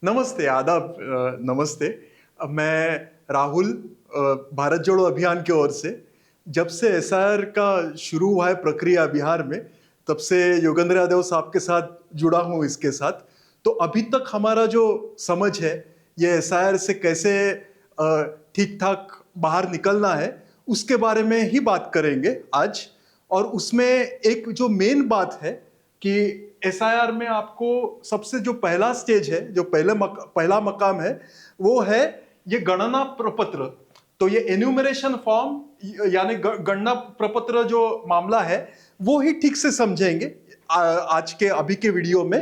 नमस्ते, आदाब, नमस्ते। मैं राहुल, भारत जोड़ो अभियान की ओर से। जब से एसआईआर का शुरू हुआ है प्रक्रिया बिहार में, तब से योगेंद्र यादव साहब के साथ जुड़ा हूँ इसके साथ। तो अभी तक हमारा जो समझ है, ये एसआईआर से कैसे ठीक-ठाक बाहर निकलना है, उसके बारे में ही बात करेंगे आज। और उसमें एक जो मेन बात है कि एसआईआर में आपको सबसे जो पहला स्टेज है, जो पहला मकाम है, वो है ये गणना प्रपत्र। तो ये एन्यूमरेशन फॉर्म यानी गणना प्रपत्र जो मामला है, वो ही ठीक से समझेंगे आज के अभी के वीडियो में।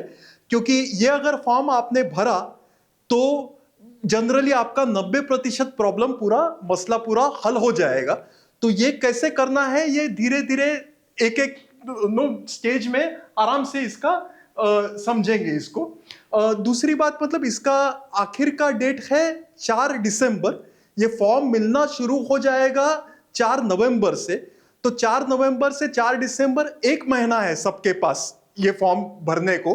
क्योंकि ये अगर फॉर्म आपने भरा तो जनरली आपका 90% प्रॉब्लम मसला पूरा हल हो जाएगा। तो ये कैसे करना है, ये धीरे धीरे एक एक स्टेज में आराम से इसका समझेंगे इसको। दूसरी बात, मतलब इसका आखिर का डेट है 4 दिसंबर। ये फॉर्म मिलना शुरू हो जाएगा 4 नवंबर से। तो 4 नवंबर से 4 दिसंबर 1 महीना है सबके पास ये फॉर्म भरने को।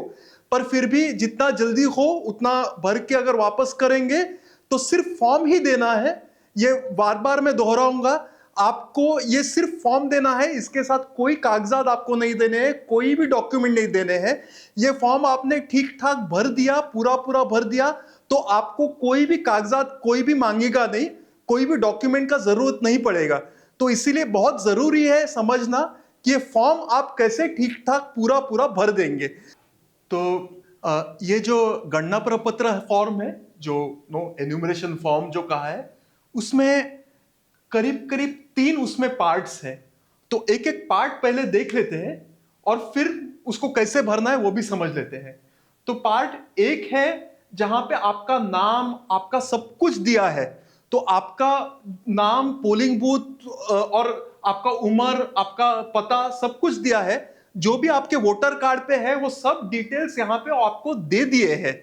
पर फिर भी जितना जल्दी हो उतना भर के अगर वापस करेंगे तो सिर्फ फॉर्म ही देना है। ये बार बार मैं दोहराऊंगा, आपको ये सिर्फ फॉर्म देना है, इसके साथ कोई कागजात आपको नहीं देने हैं, कोई भी डॉक्यूमेंट नहीं देने हैं। ये फॉर्म आपने ठीक ठाक भर दिया, पूरा पूरा भर दिया, तो आपको कोई भी कागजात कोई भी मांगेगा नहीं, कोई भी डॉक्यूमेंट का जरूरत नहीं पड़ेगा। तो इसीलिए बहुत जरूरी है समझना कि ये फॉर्म आप कैसे ठीक ठाक पूरा पूरा भर देंगे। तो ये जो गणना प्रपत्र फॉर्म है, जो एन्यूमरेशन फॉर्म जो कहा है, उसमें करीब करीब 3 उसमें पार्ट्स हैं। तो एक एक पार्ट पहले देख लेते हैं और फिर उसको कैसे भरना है वो भी समझ लेते हैं। तो पार्ट 1 है जहां पे आपका नाम, आपका सब कुछ दिया है। तो आपका नाम, पोलिंग बूथ और आपका उम्र, आपका पता, सब कुछ दिया है। जो भी आपके वोटर कार्ड पे है वो सब डिटेल्स यहाँ पे आपको दे दिए हैं।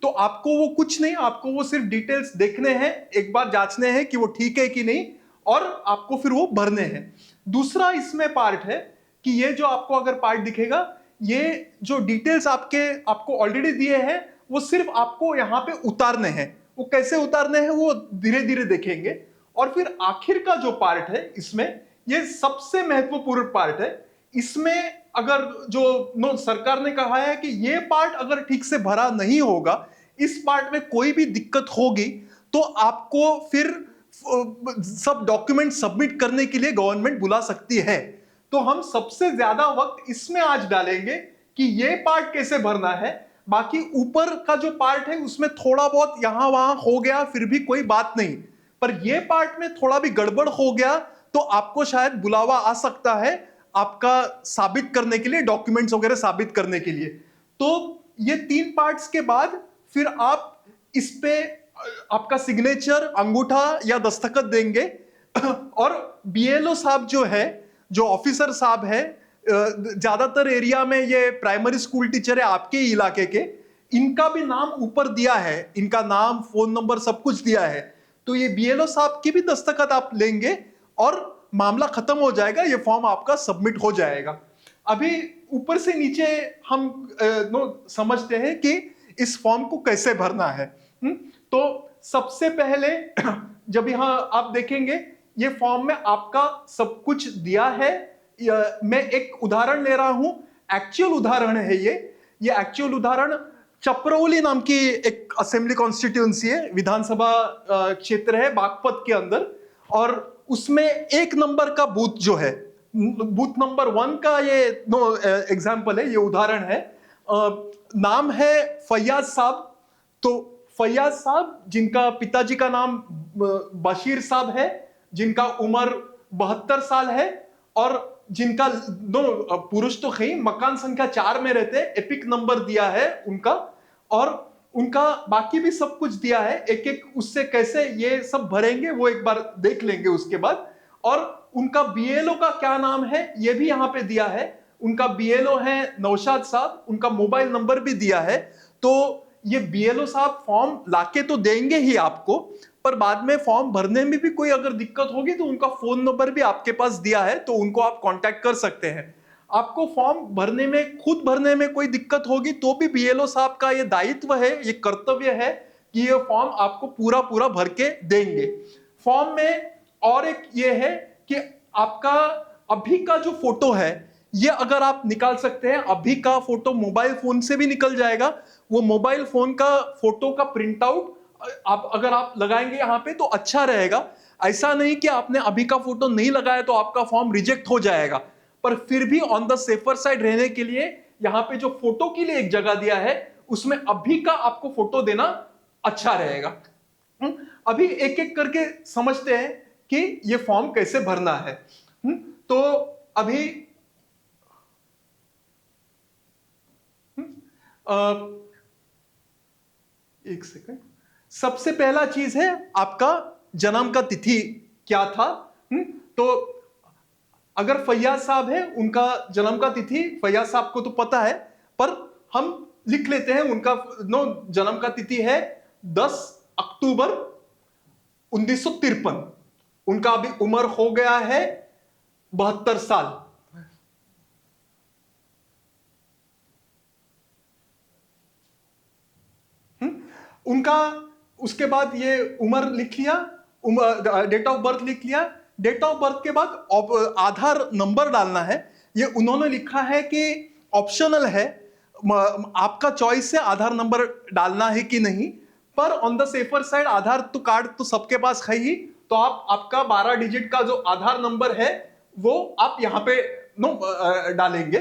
तो आपको वो कुछ नहीं, आपको वो सिर्फ डिटेल्स देखने हैं, एक बार जांचने हैं कि वो ठीक है कि नहीं, और आपको फिर वो भरने हैं। दूसरा इसमें पार्ट है कि ये जो आपको अगर पार्ट दिखेगा, ये जो डिटेल्स आपको ऑलरेडी दिए हैं, वो सिर्फ आपको यहाँ पे उतारने हैं। वो कैसे उतारने हैं वो धीरे धीरे देखेंगे। और फिर आखिर का जो पार्ट है इसमें, ये सबसे महत्वपूर्ण पार्ट है। इसमें अगर जो सरकार ने कहा है कि ये पार्ट अगर ठीक से भरा नहीं होगा, इस पार्ट में कोई भी दिक्कत होगी, तो आपको फिर सब डॉक्यूमेंट सबमिट करने के लिए गवर्नमेंट बुला सकती है। तो हम सबसे ज्यादा वक्त इसमें आज डालेंगे कि ये पार्ट कैसे भरना है। बाकी ऊपर का जो पार्ट है उसमें थोड़ा बहुत यहां वहां हो गया फिर भी कोई बात नहीं, पर ये पार्ट में थोड़ा भी गड़बड़ हो गया तो आपको शायद बुलावा आ सकता है आपका साबित करने के लिए, डॉक्यूमेंट्स वगैरह साबित करने के लिए। तो ये 3 पार्ट्स के बाद फिर आप इस पे आपका सिग्नेचर, अंगूठा या दस्तखत देंगे। और बीएलओ साहब जो है, जो ऑफिसर साहब है, ज्यादातर एरिया में ये प्राइमरी स्कूल टीचर है आपके इलाके के, इनका भी नाम ऊपर दिया है, इनका नाम, फोन नंबर सब कुछ दिया है। तो ये बीएलओ साहब की भी दस्तखत आप लेंगे और मामला खत्म हो जाएगा, ये फॉर्म आपका सबमिट हो जाएगा। अभी ऊपर से नीचे हम समझते हैं कि इस फॉर्म को कैसे भरना है। तो सबसे पहले जब यहां आप देखेंगे, ये फॉर्म में आपका सब कुछ दिया है। मैं एक उदाहरण ले रहा हूं, एक्चुअल उदाहरण है ये एक्चुअल उदाहरण चपरौली नाम की एक असेंबली कॉन्स्टिट्यूएंसी है, विधानसभा क्षेत्र है बागपत के अंदर। और उसमें 1 नंबर का बूथ जो है, बूथ नंबर 1 का ये एग्जाम्पल है, ये उदाहरण है। नाम है फैयाज साहब। तो फैयाज साहब, जिनका पिताजी का नाम बशीर साहब है, जिनका उम्र 72 साल है, और जिनका पुरुष तो है, मकान संख्या 4 में रहते हैं, एपिक नंबर दिया है उनका, और उनका बाकी भी सब कुछ दिया है। एक एक उससे कैसे ये सब भरेंगे वो एक बार देख लेंगे उसके बाद। और उनका बीएलओ का क्या नाम है ये भी यहाँ पे दिया है। उनका बीएलओ है नौशाद साहब, उनका मोबाइल नंबर भी दिया है। तो ये बीएलओ साहब फॉर्म लाके तो देंगे ही आपको, पर बाद में फॉर्म भरने में भी कोई अगर दिक्कत होगी तो उनका फोन नंबर भी आपके पास दिया है, तो उनको आप कांटेक्ट कर सकते हैं। आपको फॉर्म भरने में, खुद भरने में कोई दिक्कत होगी तो भी बीएलओ साहब का ये दायित्व है, ये कर्तव्य है कि ये फॉर्म आपको पूरा पूरा भर के देंगे। फॉर्म में और एक ये है कि आपका अभी का जो फोटो है, ये अगर आप निकाल सकते हैं, अभी का फोटो मोबाइल फोन से भी निकल जाएगा। वो मोबाइल फोन का फोटो का प्रिंट आउट आप अगर आप लगाएंगे यहाँ पे तो अच्छा रहेगा। ऐसा नहीं कि आपने अभी का फोटो नहीं लगाया तो आपका फॉर्म रिजेक्ट हो जाएगा, पर फिर भी ऑन द सेफर साइड रहने के लिए यहाँ पे जो फोटो के लिए एक जगह दिया है, उसमें अभी का आपको फोटो देना अच्छा रहेगा। अभी एक एक करके समझते हैं कि ये फॉर्म कैसे भरना है। तो अभी एक सेकंड, सबसे पहला चीज है आपका जन्म का तिथि क्या था। तो अगर फैयाज साहब है, उनका जन्म का तिथि फैयाज साहब को तो पता है, पर हम लिख लेते हैं उनका जन्म का तिथि है 10 अक्टूबर 1953। उनका अभी उम्र हो गया है 72 साल। उनका उसके बाद ये उम्र लिख लिया, डेट ऑफ बर्थ लिख लिया। डेट ऑफ बर्थ के बाद आधार नंबर डालना है। ये उन्होंने लिखा है कि ऑप्शनल है, आपका चॉइस है आधार नंबर डालना है कि नहीं, पर ऑन द सेफर साइड आधार तो कार्ड तो सबके पास है ही, तो आप आपका 12 डिजिट का जो आधार नंबर है वो आप यहां पे डालेंगे।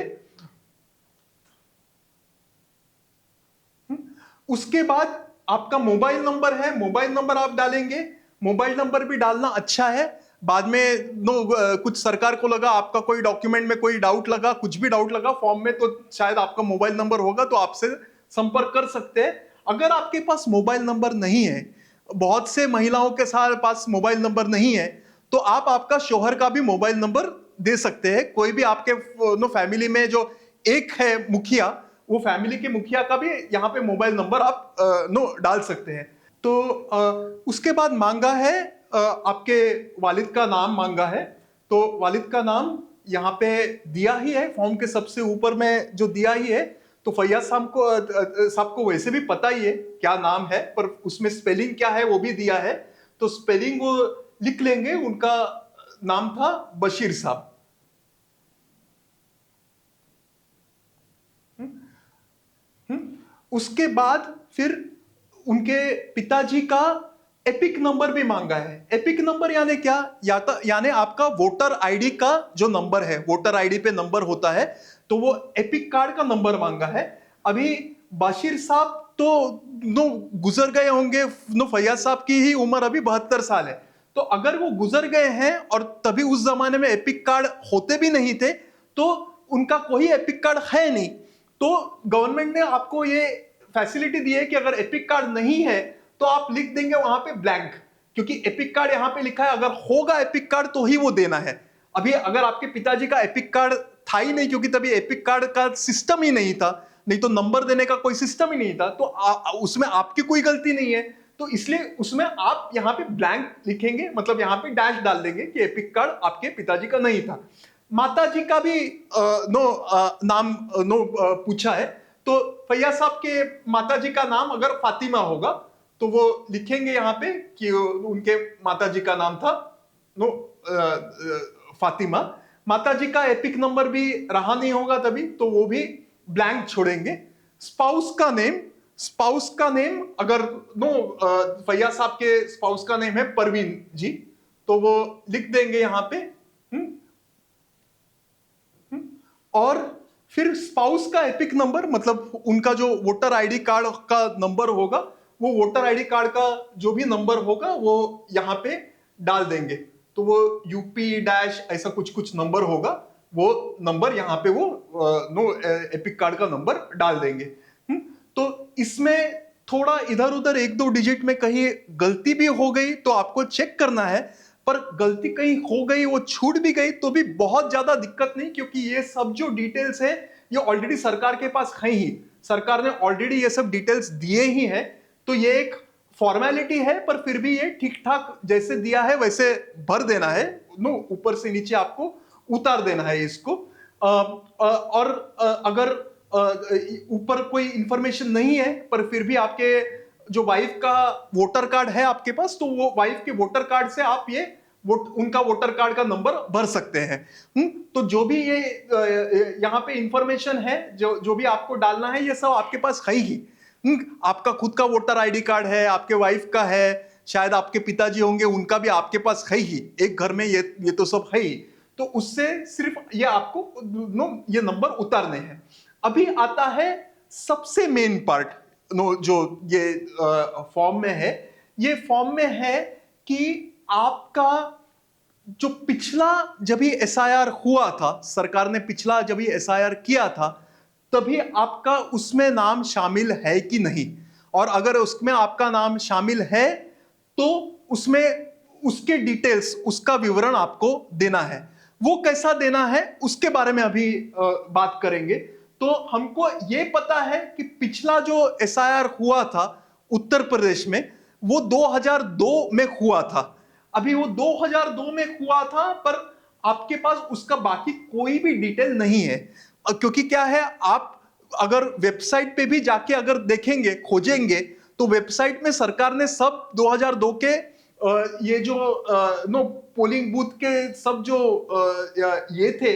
उसके बाद आपका मोबाइल नंबर है, मोबाइल नंबर आप डालेंगे। मोबाइल नंबर भी डालना अच्छा है। बाद में कुछ सरकार को लगा आपका कोई डॉक्यूमेंट में कोई डाउट लगा, कुछ भी डाउट लगा फॉर्म में, तो शायद आपका मोबाइल नंबर होगा तो आपसे संपर्क कर सकते हैं। अगर आपके पास मोबाइल नंबर नहीं है, बहुत से महिलाओं के साथ पास मोबाइल नंबर नहीं है, तो आप आपका शोहर का भी मोबाइल नंबर दे सकते हैं। कोई भी आपके फैमिली में जो एक है मुखिया, वो फैमिली के मुखिया का भी यहाँ पे मोबाइल नंबर आप डाल सकते हैं। तो उसके बाद मांगा है आपके वालिद का नाम मांगा है। तो वालिद का नाम यहाँ पे दिया ही है, फॉर्म के सबसे ऊपर में जो दिया ही है। तो फैयाज साहब को वैसे भी पता ही है क्या नाम है, पर उसमें स्पेलिंग क्या है वो भी दिया है, तो स्पेलिंग वो लिख लेंगे। उनका नाम था बशीर साहब। उसके बाद फिर उनके पिताजी का एपिक नंबर भी मांगा है। एपिक नंबर यानी क्या, यानी आपका वोटर आईडी का जो नंबर है, वोटर आईडी पे नंबर होता है, तो वो एपिक कार्ड का नंबर मांगा है। अभी बशीर साहब तो गुजर गए होंगे, फैयाज साहब की ही उम्र अभी 72 साल है। तो अगर वो गुजर गए हैं और तभी उस जमाने में एपिक कार्ड होते भी नहीं थे, तो उनका कोई एपिक कार्ड है नहीं, तो गवर्नमेंट ने आपको ये फैसिलिटी दी है कि अगर एपिक कार्ड नहीं है तो आप लिख देंगे वहां पे ब्लैंक, क्योंकि एपिक कार्ड यहां पे लिखा है, अगर होगा एपिक कार्ड तो ही वो देना है। अभी अगर आपके पिताजी का एपिक कार्ड था ही नहीं, क्योंकि तभी एपिक कार्ड का सिस्टम ही नहीं था, नहीं तो नंबर देने का कोई सिस्टम ही नहीं था, तो उसमें आपकी कोई गलती नहीं है, तो इसलिए उसमें आप यहाँ पे ब्लैंक लिखेंगे, मतलब यहाँ पे डैश डाल देंगे कि एपिक कार्ड आपके पिताजी का नहीं था। माता जी का भी नाम पूछा है, तो फैयाज साहब के माता जी का नाम अगर फातिमा होगा तो वो लिखेंगे यहाँ पे कि उनके माता जी का नाम था फातिमा। माता जी का एपिक नंबर भी रहा नहीं होगा तभी, तो वो भी ब्लैंक छोड़ेंगे। स्पाउस का नेम अगर फैयाज साहब के स्पाउस का नेम है परवीन जी, तो वो लिख देंगे यहाँ पे। और फिर स्पाउस का एपिक नंबर, मतलब उनका जो वोटर आईडी कार्ड का नंबर होगा, वो वोटर आईडी कार्ड का जो भी नंबर होगा वो यहाँ पे डाल देंगे। तो वो यूपी डैश ऐसा कुछ नंबर होगा, वो नंबर यहाँ पे वो एपिक कार्ड का नंबर डाल देंगे। तो इसमें थोड़ा इधर उधर 1-2 डिजिट में कहीं गलती भी हो गई तो आपको चेक करना है, पर गलती कहीं हो गई, वो छूट भी गई तो भी बहुत ज्यादा दिक्कत नहीं, क्योंकि ये सब जो डिटेल्स है ये ऑलरेडी सरकार के पास है ही। सरकार ने ऑलरेडी ये सब डिटेल्स दिए ही हैं, तो ये एक फॉर्मेलिटी है, पर फिर भी ये ठीक ठाक जैसे दिया है वैसे भर देना है, ऊपर से नीचे आपको उतार देना है इसको। और अगर ऊपर कोई इंफॉर्मेशन नहीं है पर फिर भी आपके जो वाइफ का वोटर कार्ड है आपके पास, तो वो वाइफ के वोटर कार्ड से आप ये उनका वोटर कार्ड का नंबर भर सकते हैं। तो जो भी ये यहाँ पे इंफॉर्मेशन है, जो भी आपको डालना है, ये सब आपके पास है ही। आपका खुद का वोटर आईडी कार्ड है, आपके वाइफ का है, शायद आपके पिताजी होंगे, उनका भी आपके पास है ही। एक घर में ये तो सब है ही। तो उससे सिर्फ ये आपको ये नंबर उतारने हैं। अभी आता है सबसे मेन पार्ट, जो ये फॉर्म में है। ये फॉर्म में है कि आपका जो पिछला जब ही एसआईआर हुआ था, सरकार ने पिछला जब ही एसआईआर किया था, तभी आपका उसमें नाम शामिल है कि नहीं। और अगर उसमें आपका नाम शामिल है तो उसमें उसके डिटेल्स, उसका विवरण आपको देना है। वो कैसा देना है उसके बारे में अभी बात करेंगे। तो हमको ये पता है कि पिछला जो एसआईआर हुआ था उत्तर प्रदेश में, वो 2002 में हुआ था। अभी वो 2002 में हुआ था, पर आपके पास उसका बाकी कोई भी डिटेल नहीं है। क्योंकि क्या है, आप अगर वेबसाइट पे भी जाके अगर देखेंगे, खोजेंगे, तो वेबसाइट में सरकार ने सब 2002 के ये जो पोलिंग बूथ के सब जो ये थे,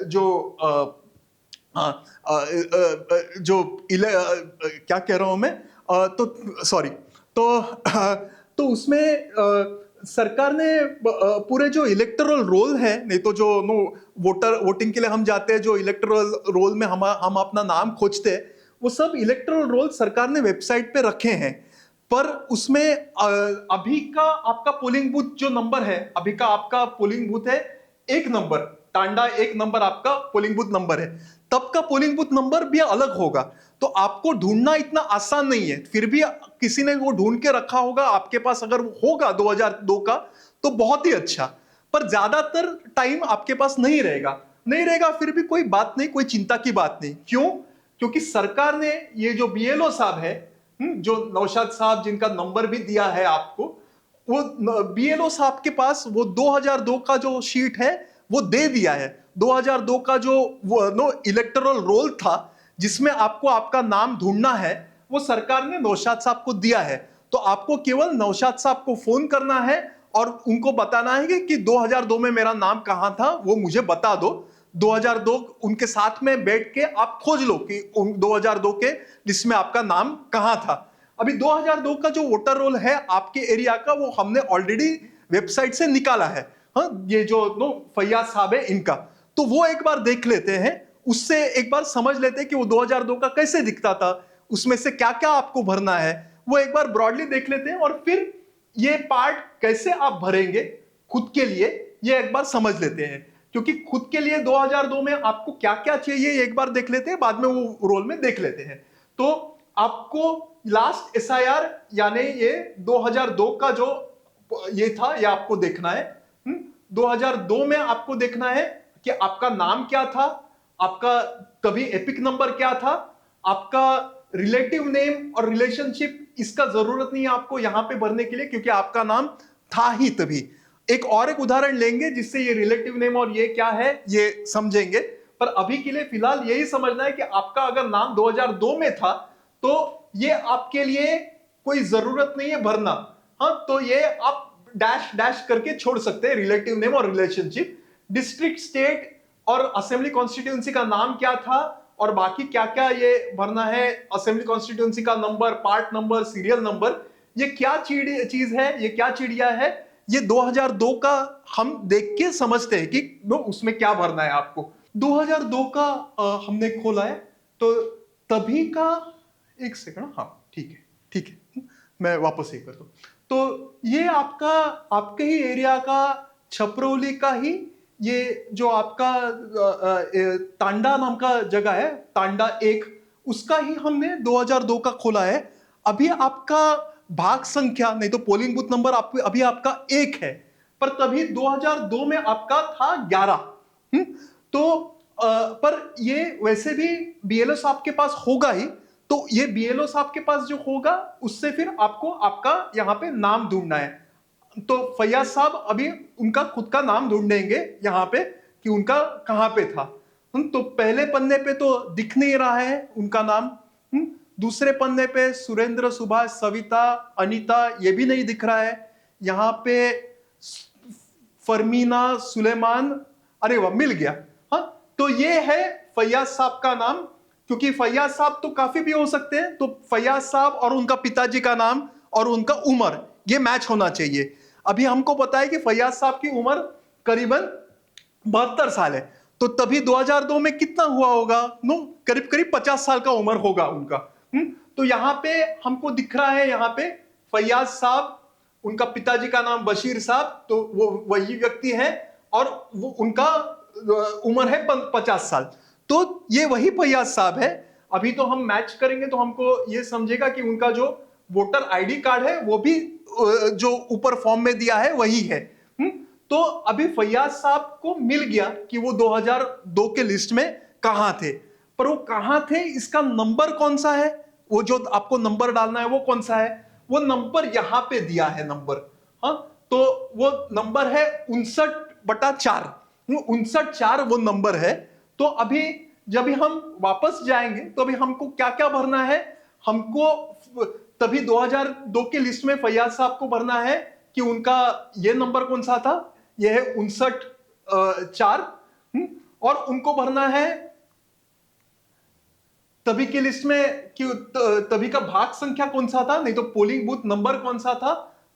जो क्या कह रहा हूं मैं, तो सॉरी, तो उसमें सरकार ने पूरे जो इलेक्टोरल रोल है, नहीं तो जो वोटिंग के लिए हम जाते हैं, जो इलेक्टोरल रोल में हम अपना नाम खोजते हैं, वो सब इलेक्टोरल रोल सरकार ने वेबसाइट पे रखे हैं। पर उसमें अभी का आपका पोलिंग बूथ जो नंबर है, अभी का आपका पोलिंग बूथ है 1 नंबर, टांडा 1 नंबर आपका पोलिंग बूथ नंबर है। तब का पोलिंग बूथ नंबर भी अलग होगा। तो आपको ढूंढना इतना आसान नहीं है। फिर भी किसी ने वो ढूंढ के रखा होगा, आपके पास अगर होगा 2002 का तो बहुत ही अच्छा। पर ज्यादातर टाइम आपके पास नहीं रहेगा। फिर भी कोई बात नहीं, कोई चिंता की बात नहीं। क्यों? क्योंकि सरकार ने ये जो बीएलओ साहब है, जो नौशाद साहब, जिनका नंबर भी दिया है आपको, वो बीएलओ साहब के पास वो 2002 का जो शीट है वो दे दिया है। 2002 का जो इलेक्टोरल रोल था, जिसमें आपको आपका नाम ढूंढना है, वो सरकार ने नौशाद साहब को दिया है। तो आपको केवल नौशाद साहब को फोन करना है और उनको बताना है कि 2002 में मेरा नाम कहां था, वो मुझे बता दो। 2002 उनके साथ में बैठ के आप खोज लो कि 2002 के लिस्ट में आपका नाम कहां था। अभी 2002 का जो वोटर रोल है आपके एरिया का, वो हमने ऑलरेडी वेबसाइट से निकाला है। हाँ, ये जो फैयाज साहब है इनका, तो वो एक बार देख लेते हैं, उससे एक बार समझ लेते हैं कि वो 2002 का कैसे दिखता था, उसमें से क्या क्या आपको भरना है, वो एक बार ब्रॉडली देख लेते हैं। और फिर ये पार्ट कैसे आप भरेंगे खुद के लिए, ये एक बार समझ लेते हैं। क्योंकि खुद के लिए 2002 में आपको क्या क्या चाहिए एक बार देख लेते हैं, बाद में वो रोल में देख लेते हैं। तो आपको लास्ट एसआईआर यानी ये 2002 का जो ये था, ये आपको देखना है। 2002 में आपको देखना है कि आपका नाम क्या था, आपका तभी एपिक नंबर क्या था, आपका रिलेटिव नेम और रिलेशनशिप, इसका जरूरत नहीं है आपको यहां पे भरने के लिए, क्योंकि आपका नाम था ही तभी। एक उदाहरण लेंगे जिससे ये रिलेटिव नेम और ये क्या है ये समझेंगे। पर अभी के लिए फिलहाल यही समझना है कि आपका अगर नाम 2002 में था तो ये आपके लिए कोई जरूरत नहीं है भरना। हाँ, तो ये आप डैश डैश करके छोड़ सकते हैं, रिलेटिव नेम और रिलेशनशिप। डिस्ट्रिक्ट, स्टेट और असेंबली कॉन्स्टिट्यूंसी का नाम क्या था और बाकी क्या क्या ये भरना है, असेंबली कॉन्स्टिट्यूंसी का number, part number, serial number, ये क्या चीज है, ये क्या चिड़िया है, ये 2002 का हम देख के समझते हैं कि उसमें क्या भरना है आपको। 2002 का हमने खोला है, तो तभी का, एक सेकंड, हाँ ठीक है, मैं वापस ये कर दूं। तो ये आपके ही एरिया का, छपरौली का ही, ये जो आपका तांडा नाम का जगह है, तांडा 1, उसका ही हमने 2002 का खोला है। अभी आपका भाग संख्या, नहीं तो पोलिंग बूथ नंबर अभी आपका 1 है, पर तभी 2002 में आपका था 11। तो पर ये वैसे भी बीएलओ साहब के पास होगा ही। तो ये बीएलओ साहब के पास जो होगा, उससे फिर आपको आपका यहाँ पे नाम ढूंढना है। तो फैयाज साहब अभी उनका खुद का नाम ढूंढेंगे यहाँ पे कि उनका कहां पे था। तो पहले पन्ने पे तो दिख नहीं रहा है उनका नाम। दूसरे पन्ने पे सुरेंद्र, सुभाष, सविता, अनीता, ये भी नहीं दिख रहा है। यहाँ पे फरमीना, सुलेमान, अरे वाह मिल गया। हाँ, तो ये है फैयाज साहब का नाम, क्योंकि फैयाज साहब तो काफी भी हो सकते हैं, तो फैयाज साहब और उनका पिताजी का नाम और उनका उम्र ये मैच होना चाहिए। अभी हमको पता है कि फैयाज साहब की उम्र करीबन 72 साल है, तो तभी 2002 में कितना हुआ होगा? नो, करीब करीब 50 साल का उम्र होगा उनका। तो यहाँ पे हमको दिख रहा है, यहाँ पे फैयाज साहब, उनका पिताजी का नाम बशीर साहब, तो वो वही व्यक्ति है और वो उनका उम्र है 50 साल, तो ये वही फैयाज साहब है। अभी तो हम मैच करेंगे तो हमको ये समझेगा कि उनका जो वोटर आईडी कार्ड है वो भी जो ऊपर फॉर्म में दिया है वही है। तो अभी फैयाज साहब को मिल गया कि वो 2002 के लिस्ट में कहां थे, पर वो कहां थे, इसका नंबर कौन सा है, वो जो आपको नंबर डालना है वो कौन सा है, वो नंबर यहां पे दिया है नंबर। हाँ, तो वो नंबर है 59/4, 59/4 वो नंबर है। तो अभी जब हम वापस जाएंगे तो अभी हमको क्या क्या भरना है, हमको तभी 2002 के लिस्ट में फैयाज साहब को भरना है कि उनका ये नंबर कौन सा था, ये है 59/4, और उनको भरना है तभी की लिस्ट में कि तभी का भाग संख्या कौन सा था, नहीं तो पोलिंग बूथ नंबर कौन सा था,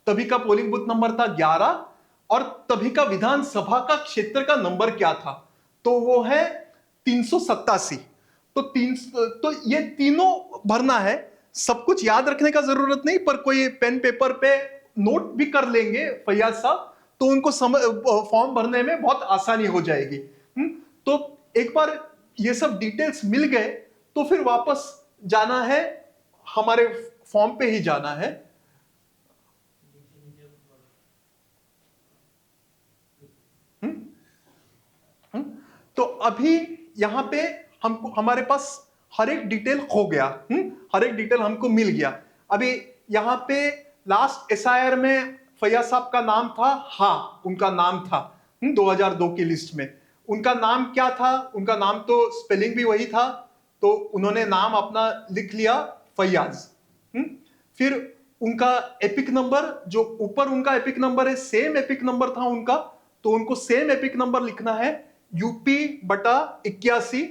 तभी का पोलिंग बूथ नंबर था 11, और तभी का विधानसभा का क्षेत्र का नंबर क्या था, तो वो है 387। तो ये तीनों भरना है। सब कुछ याद रखने का जरूरत नहीं, पर कोई पेन पेपर पे नोट भी कर लेंगे फैयाज साहब, तो उनको फॉर्म भरने में बहुत आसानी हो जाएगी। तो एक बार ये सब डिटेल्स मिल गए तो फिर वापस जाना है, हमारे फॉर्म पे ही जाना है। तो अभी यहां पे हमको, हमारे पास हर एक डिटेल हो गया, हर एक डिटेल हमको मिल गया। अभी यहां पे लास्ट एसआईआर में फैयाज साहब का नाम था, हाँ उनका नाम था 2002 की लिस्ट में। उनका नाम क्या था, उनका नाम तो स्पेलिंग भी वही था, तो उन्होंने नाम अपना लिख लिया फैयाज। फिर उनका एपिक नंबर, जो ऊपर उनका एपिक नंबर है सेम एपिक नंबर था उनका, तो उनको सेम एपिक नंबर लिखना है UP/81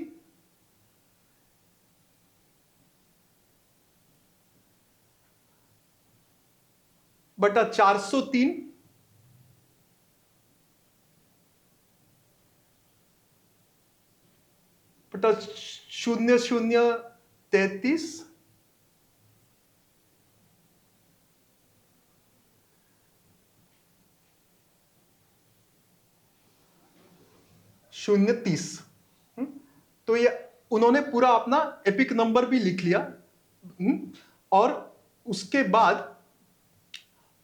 बटा 403 बटा 0033 030। तो ये उन्होंने पूरा अपना एपिक नंबर भी लिख लिया। और उसके बाद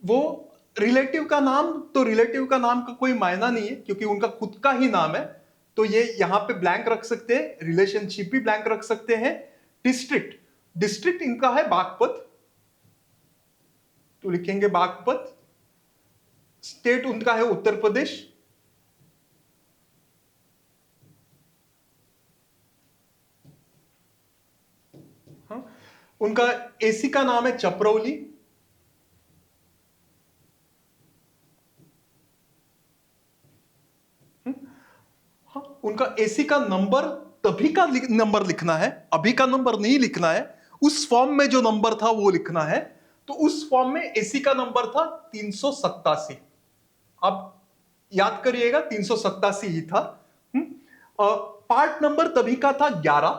वो रिलेटिव का नाम, तो रिलेटिव का नाम का कोई मायना नहीं है क्योंकि उनका खुद का ही नाम है, तो ये यहां पे ब्लैंक रख सकते हैं, रिलेशनशिप भी ब्लैंक रख सकते हैं। डिस्ट्रिक्ट, डिस्ट्रिक्ट इनका है बागपत, तो लिखेंगे बागपत। स्टेट उनका है उत्तर प्रदेश। हाँ, उनका एसी का नाम है चपरौली। हाँ, उनका एसी का नंबर तभी का नंबर लिखना है, अभी का नंबर नहीं लिखना है, उस फॉर्म में जो नंबर था वो लिखना है। तो उस फॉर्म में एसी का नंबर था 387। अब याद करिएगा 387 ही था। पार्ट नंबर तभी का था 11,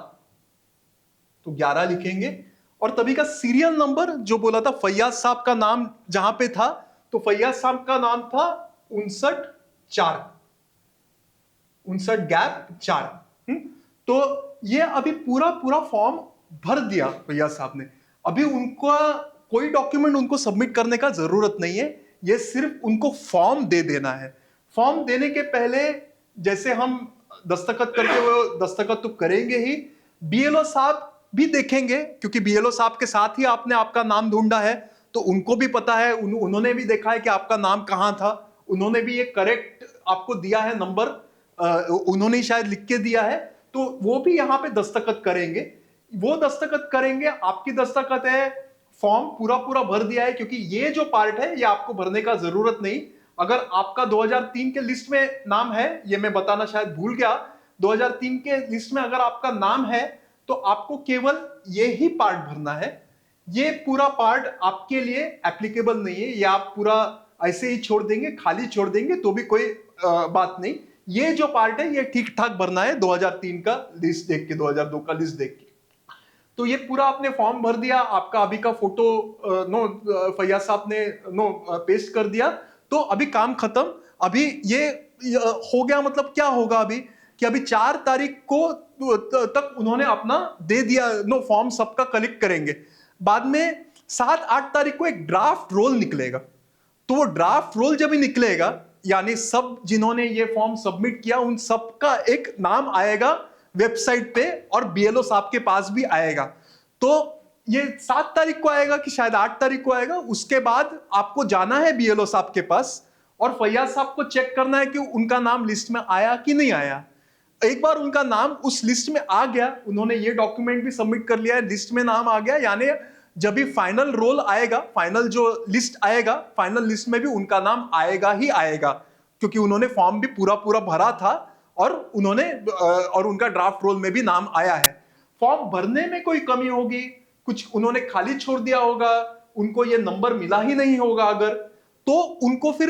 तो 11 लिखेंगे। और तभी का सीरियल नंबर जो बोला था फैयाज साहब का नाम जहां पे था, तो फैयाज साहब का नाम था 59/4, 59/4। तो ये अभी पूरा पूरा फॉर्म भर दिया फैयाज साहब ने। अभी उनका कोई डॉक्यूमेंट उनको सबमिट करने का जरूरत नहीं है, ये सिर्फ उनको फॉर्म दे देना है। फॉर्म देने के पहले जैसे हम दस्तखत करते हुए दस्तखत तो करेंगे ही, बीएलओ साहब भी देखेंगे, क्योंकि बीएलओ साहब के साथ ही आपने आपका नाम ढूंढा है, तो उनको भी पता है, उन्होंने भी देखा है कि आपका नाम कहां था, उन्होंने भी ये करेक्ट आपको दिया है नंबर। उन्होंने शायद लिख के दिया है, तो वो भी यहाँ पे दस्तखत करेंगे। वो दस्तखत करेंगे, आपकी दस्तखत है, फॉर्म पूरा पूरा भर दिया है, क्योंकि ये जो पार्ट है ये आपको भरने का जरूरत नहीं। अगर आपका 2003 के लिस्ट में नाम है, ये मैं बताना शायद भूल गया, 2003 के लिस्ट में अगर आपका नाम है तो आपको केवल ये ही पार्ट भरना है। ये पूरा पार्ट आपके लिए एप्लीकेबल नहीं है, ये आप पूरा ऐसे ही छोड़ देंगे, खाली छोड़ देंगे तो भी कोई बात नहीं। ये जो पार्ट है ये ठीक ठाक भरना है 2003 का लिस्ट देख के, 2002 का लिस्ट देख के। तो ये पूरा आपने फॉर्म भर दिया, आपका अभी का फोटो फैयाज साहब ने पेस्ट कर दिया, तो अभी काम खत्म। अभी ये हो गया, मतलब क्या होगा अभी कि अभी 4 तारीख को तक उन्होंने अपना दे दिया, फॉर्म सबका कलेक्ट करेंगे। बाद में 7-8 तारीख को एक ड्राफ्ट रोल निकलेगा। तो वो ड्राफ्ट रोल जब ही निकलेगा, यानी सब जिन्होंने ये फॉर्म सबमिट किया उन सबका एक नाम आएगा वेबसाइट पे, और बीएलओ साहब के पास भी आएगा। तो ये 7 तारीख को आएगा कि शायद 8 तारीख को आएगा। उसके बाद आपको जाना है बीएलओ साहब के पास और फैयाज साहब को चेक करना है कि उनका नाम लिस्ट में आया कि नहीं आया। एक बार उनका नाम उस लिस्ट में आ गया, उन्होंने ये डॉक्यूमेंट भी सबमिट कर लिया है, लिस्ट में नाम आ गया, यानी जब भी फाइनल रोल आएगा, फाइनल जो लिस्ट आएगा, फाइनल लिस्ट में भी उनका नाम आएगा ही आएगा, क्योंकि उन्होंने फॉर्म भी पूरा पूरा भरा था और उनका ड्राफ्ट रोल में भी नाम आया है। फॉर्म भरने में कोई कमी होगी, कुछ उन्होंने खाली छोड़ दिया होगा, उनको ये नंबर मिला ही नहीं होगा अगर, तो उनको फिर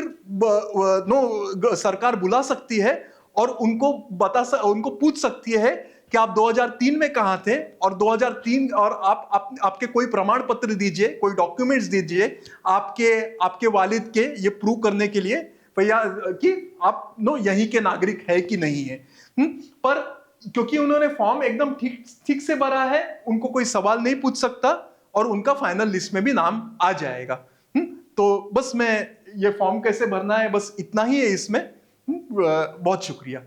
सरकार बुला सकती है और उनको पूछ सकती है कि आप 2003 में कहां थे, और 2003 और आपके कोई प्रमाण पत्र दीजिए, कोई डॉक्यूमेंट्स दीजिए आपके वालिद के, ये प्रूव करने के लिए भैया कि आप यहीं के नागरिक है कि नहीं है। पर क्योंकि उन्होंने फॉर्म एकदम ठीक से भरा है, उनको कोई सवाल नहीं पूछ सकता और उनका फाइनल लिस्ट में भी नाम आ जाएगा। तो बस मैं ये फॉर्म कैसे भरना है, बस इतना ही है इसमें। बहुत शुक्रिया।